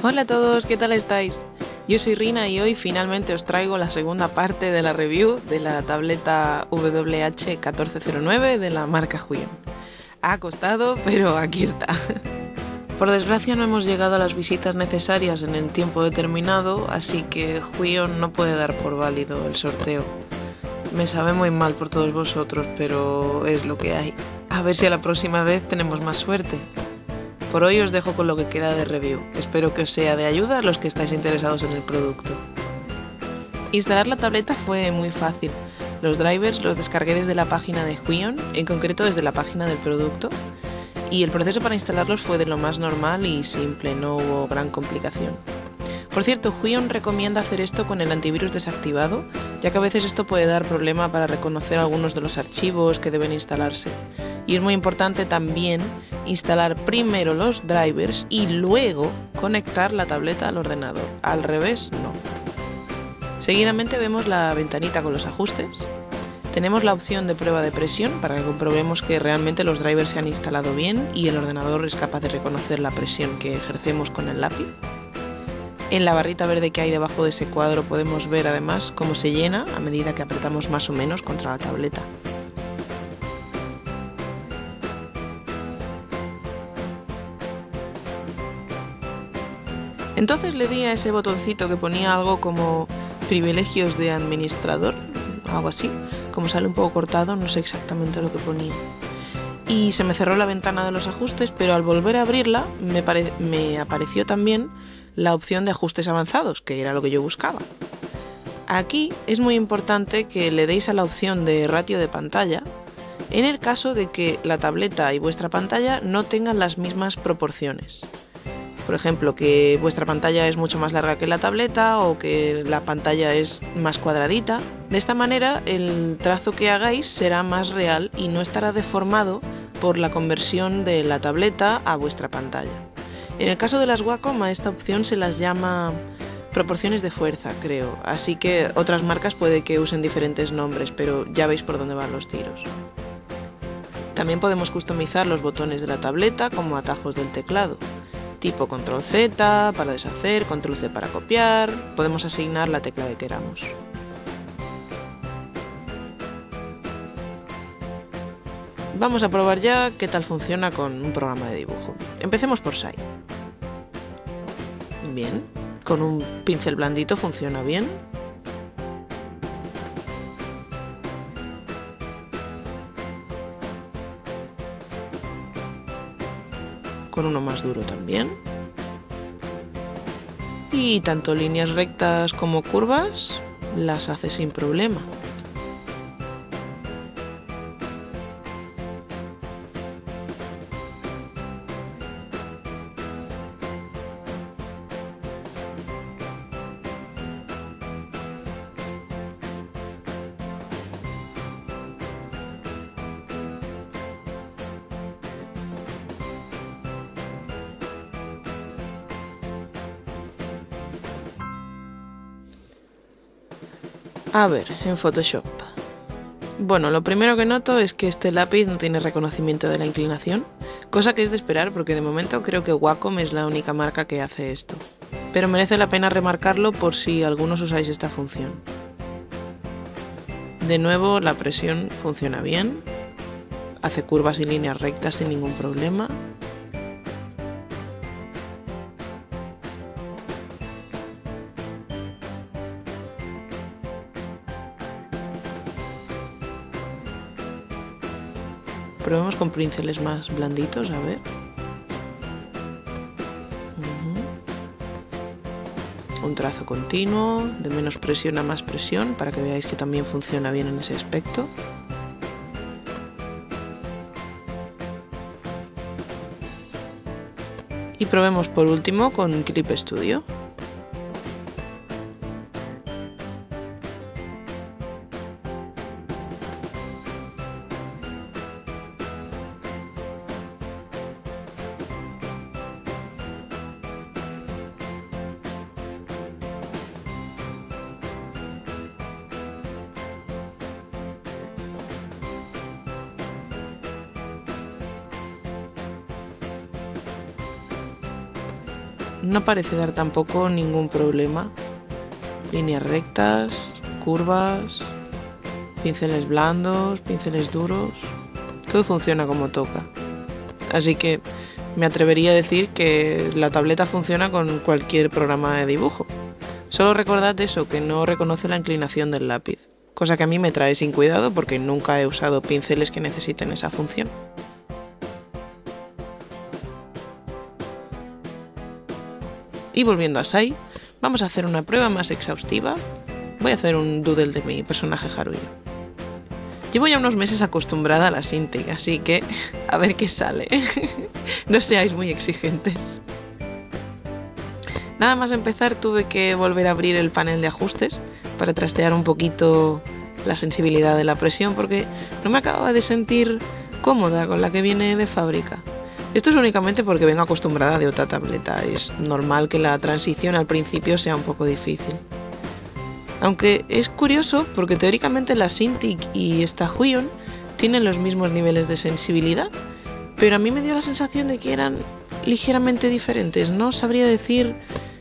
Hola a todos, ¿qué tal estáis? Yo soy Rina y hoy finalmente os traigo la segunda parte de la review de la tableta WH1409 de la marca Huion. Ha costado, pero aquí está. Por desgracia no hemos llegado a las visitas necesarias en el tiempo determinado, así que Huion no puede dar por válido el sorteo. Me sabe muy mal por todos vosotros, pero es lo que hay. A ver si a la próxima vez tenemos más suerte. Por hoy os dejo con lo que queda de review. Espero que os sea de ayuda a los que estáis interesados en el producto. Instalar la tableta fue muy fácil. Los drivers los descargué desde la página de Huion, en concreto desde la página del producto, y el proceso para instalarlos fue de lo más normal y simple, no hubo gran complicación. Por cierto, Huion recomienda hacer esto con el antivirus desactivado, ya que a veces esto puede dar problema para reconocer algunos de los archivos que deben instalarse. Y es muy importante también instalar primero los drivers y luego conectar la tableta al ordenador. Al revés, no. Seguidamente vemos la ventanita con los ajustes. Tenemos la opción de prueba de presión para que comprobemos que realmente los drivers se han instalado bien y el ordenador es capaz de reconocer la presión que ejercemos con el lápiz. En la barrita verde que hay debajo de ese cuadro podemos ver además cómo se llena a medida que apretamos más o menos contra la tableta. Entonces le di a ese botoncito que ponía algo como privilegios de administrador, algo así, como sale un poco cortado, no sé exactamente lo que ponía. Y se me cerró la ventana de los ajustes, pero al volver a abrirla me apareció también la opción de ajustes avanzados, que era lo que yo buscaba. Aquí es muy importante que le deis a la opción de ratio de pantalla, en el caso de que la tableta y vuestra pantalla no tengan las mismas proporciones. Por ejemplo, que vuestra pantalla es mucho más larga que la tableta o que la pantalla es más cuadradita. De esta manera, el trazo que hagáis será más real y no estará deformado por la conversión de la tableta a vuestra pantalla. En el caso de las Wacom, a esta opción se las llama proporciones de fuerza, creo. Así que otras marcas puede que usen diferentes nombres, pero ya veis por dónde van los tiros. También podemos customizar los botones de la tableta como atajos del teclado. Tipo Control Z para deshacer, Control C para copiar, podemos asignar la tecla que queramos. Vamos a probar ya qué tal funciona con un programa de dibujo. Empecemos por Sai. Bien, con un pincel blandito funciona bien. Con uno más duro también. Y tanto líneas rectas como curvas las hace sin problema. A ver, en Photoshop. Bueno, lo primero que noto es que este lápiz no tiene reconocimiento de la inclinación, cosa que es de esperar porque de momento creo que Wacom es la única marca que hace esto. Pero merece la pena remarcarlo por si algunos usáis esta función. De nuevo, la presión funciona bien, hace curvas y líneas rectas sin ningún problema. Probemos con pinceles más blanditos, a ver. Un trazo continuo, de menos presión a más presión, para que veáis que también funciona bien en ese aspecto. Y probemos por último con Clip Studio. no parece dar tampoco ningún problema. Líneas rectas, curvas, pinceles blandos, pinceles duros, todo funciona como toca. Así que me atrevería a decir que la tableta funciona con cualquier programa de dibujo. Solo recordad eso, que no reconoce la inclinación del lápiz, cosa que a mí me trae sin cuidado porque nunca he usado pinceles que necesiten esa función. Y volviendo a Sai, vamos a hacer una prueba más exhaustiva. Voy a hacer un doodle de mi personaje Haruhi. Llevo ya unos meses acostumbrada a la Cintiq, así que a ver qué sale. No seáis muy exigentes. Nada más empezar tuve que volver a abrir el panel de ajustes para trastear un poquito la sensibilidad de la presión porque no me acababa de sentir cómoda con la que viene de fábrica. Esto es únicamente porque vengo acostumbrada de otra tableta. Es normal que la transición al principio sea un poco difícil. Aunque es curioso porque teóricamente la Cintiq y esta Huion tienen los mismos niveles de sensibilidad, pero a mí me dio la sensación de que eran ligeramente diferentes. No sabría decir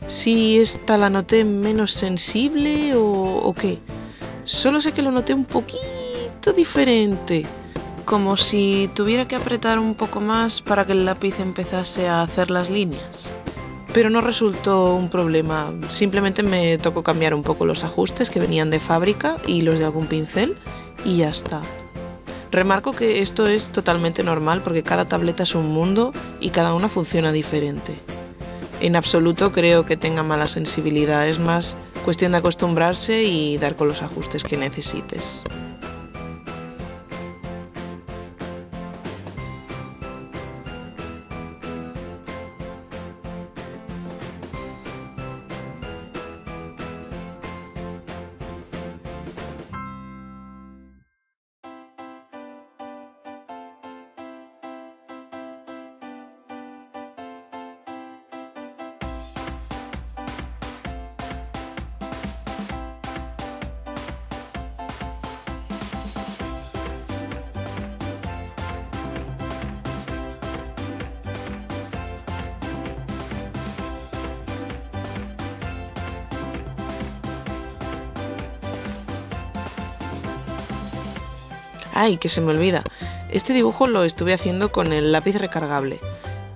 si esta la noté menos sensible o qué. Solo sé que lo noté un poquito diferente, como si tuviera que apretar un poco más para que el lápiz empezase a hacer las líneas. Pero no resultó un problema, simplemente me tocó cambiar un poco los ajustes que venían de fábrica y los de algún pincel y ya está. Remarco que esto es totalmente normal porque cada tableta es un mundo y cada una funciona diferente. En absoluto creo que tenga mala sensibilidad, es más cuestión de acostumbrarse y dar con los ajustes que necesites. ¡Ay, que se me olvida! Este dibujo lo estuve haciendo con el lápiz recargable,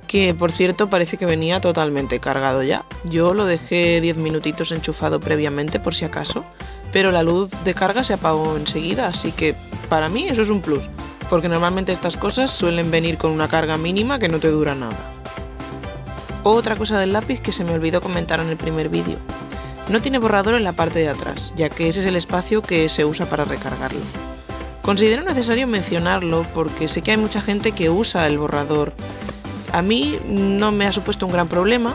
que por cierto parece que venía totalmente cargado ya. Yo lo dejé 10 minutitos enchufado previamente por si acaso, pero la luz de carga se apagó enseguida, así que para mí eso es un plus, porque normalmente estas cosas suelen venir con una carga mínima que no te dura nada. Otra cosa del lápiz que se me olvidó comentar en el primer vídeo. No tiene borrador en la parte de atrás, ya que ese es el espacio que se usa para recargarlo. Considero necesario mencionarlo porque sé que hay mucha gente que usa el borrador. A mí no me ha supuesto un gran problema,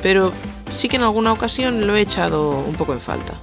pero sí que en alguna ocasión lo he echado un poco en falta.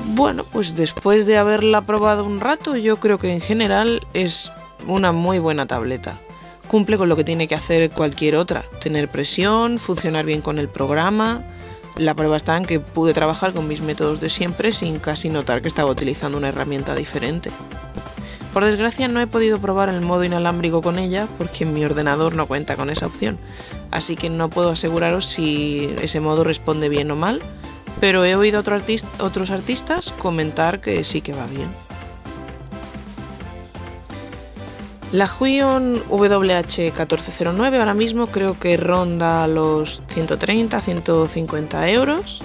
Bueno, pues después de haberla probado un rato, yo creo que en general es una muy buena tableta. Cumple con lo que tiene que hacer cualquier otra, tener presión, funcionar bien con el programa. La prueba está en que pude trabajar con mis métodos de siempre sin casi notar que estaba utilizando una herramienta diferente. Por desgracia no he podido probar el modo inalámbrico con ella porque mi ordenador no cuenta con esa opción, así que no puedo aseguraros si ese modo responde bien o mal, pero he oído a otros artistas comentar que sí que va bien. La Huion WH1409 ahora mismo creo que ronda los 130-150 euros.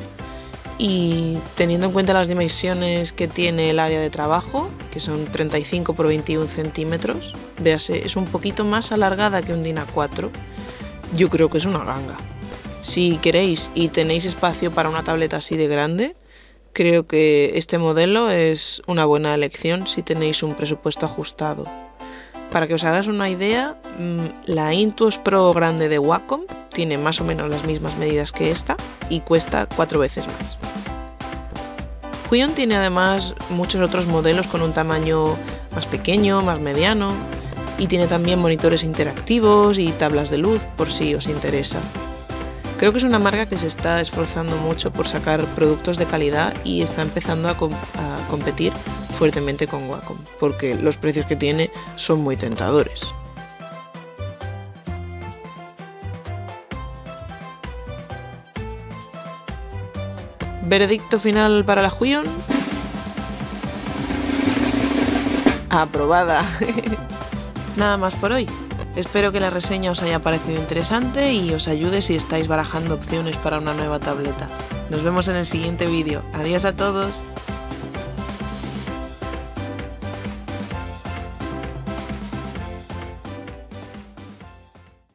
Y teniendo en cuenta las dimensiones que tiene el área de trabajo, que son 35 por 21 centímetros, véase, es un poquito más alargada que un DIN A4. Yo creo que es una ganga. Si queréis y tenéis espacio para una tableta así de grande, creo que este modelo es una buena elección si tenéis un presupuesto ajustado. Para que os hagáis una idea, la Intuos Pro grande de Wacom tiene más o menos las mismas medidas que esta y cuesta 4 veces más. Huion tiene además muchos otros modelos con un tamaño más pequeño, más mediano, y tiene también monitores interactivos y tablas de luz por si os interesa. Creo que es una marca que se está esforzando mucho por sacar productos de calidad y está empezando a competir fuertemente con Wacom, porque los precios que tiene son muy tentadores. Veredicto final para la Huion. Aprobada. Nada más por hoy. Espero que la reseña os haya parecido interesante y os ayude si estáis barajando opciones para una nueva tableta. Nos vemos en el siguiente vídeo. Adiós a todos.